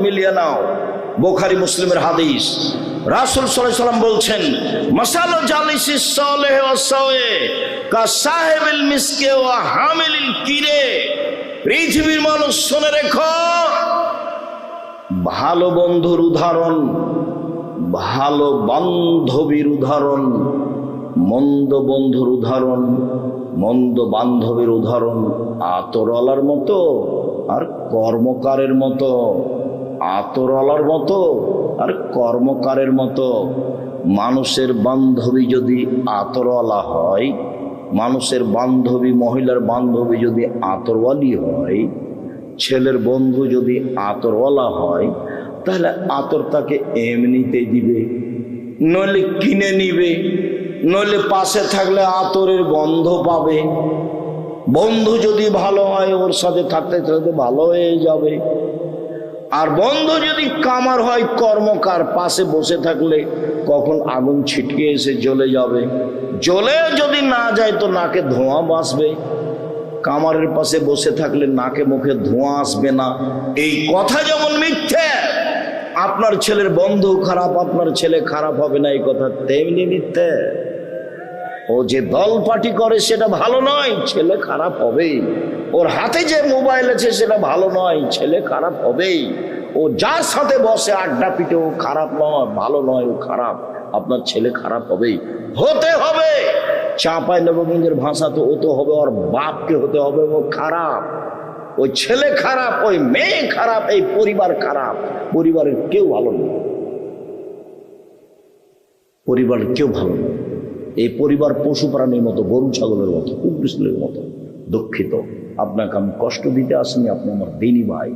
মিলিয়ে নাও, বুখারী মুসলিমের হাদিস। রাসূল সাল্লাল্লাহু আলাইহি ওয়াসাল্লাম বলছেন, মাসালু জালিসিস সালিহি ওয়াস সাওয়ে কা সাহিবিল মিসকে ওয়া হামিলিল কিরে। পৃথিবীর মানুষ শুনে রেখো, ভালো বন্ধুর উদাহরণ, ভালো বান্ধবীর উদাহরণ, মন্দ বন্ধুর উদাহরণ, মন্দ বান্ধবীর উদাহরণ আতরওয়ালার মতো আর কর্মকারের মতো। আতরওয়ালার মতো আর কর্মকারের মতো। মানুষের বান্ধবী যদি আতরওয়ালা হয়, মানুষের বান্ধবী, মহিলার বান্ধবী যদি আতরওয়ালি হয়, ছেলের বন্ধু যদি আতরওয়ালা হয়, তাহলে আতর তাকে এমনিতেই দিবে, নইলে কিনে নিবে, নইলে পাশে থাকলে আতরের গন্ধ পাবে। বন্ধু যদি ভালো হয়, ওর সাথে থাকতে থাকতে ভালো হয়ে যাবে। আর বন্ধু যদি কামার হয়, কর্মকার, পাশে বসে থাকলে কখন আগুন ছিটকে এসে জ্বলে যাবে। জ্বলে যদি না যায় তো নাকে ধোঁয়া বাসবে। কামারের পাশে বসে থাকলে নাকে মুখে ধোঁয়া আসবে না। এই কথা যেমন মিথ্যে, আপনার ছেলের বন্ধু খারাপ, আপনার ছেলে খারাপ হবে না, এই কথা তেমনি মিথ্যে। ও যে দল পার্টি করে সেটা ভালো নয়, ছেলে খারাপ হবেই। ওর হাতে যে মোবাইল আছে সেটা ভালো নয়, ছেলে খারাপ হবেই। ও যার সাথে বসে আড্ডা পিটে, ও খারাপ নয়, ভালো নয়, ও খারাপ, আপনার ছেলে খারাপ হবেই, হতে হবে। চাঁপাই নবগঞ্জের ভাষা তো ও তো হবে, ওর বাপকে হতে হবে ও খারাপ। ওই ছেলে খারাপ, ওই মেয়ে খারাপ, এই পরিবার খারাপ। পরিবারের কেউ ভালো নেই, পরিবারের কেউ ভালো নেই। এই পরিবার পশু প্রাণীর মতো, গরু ছাগলের মতো, কুকুরের মতো। দুঃখিত, আপনাকে আমি কষ্ট দিতে আসিনি, আপনি আমার দিনী ভাই।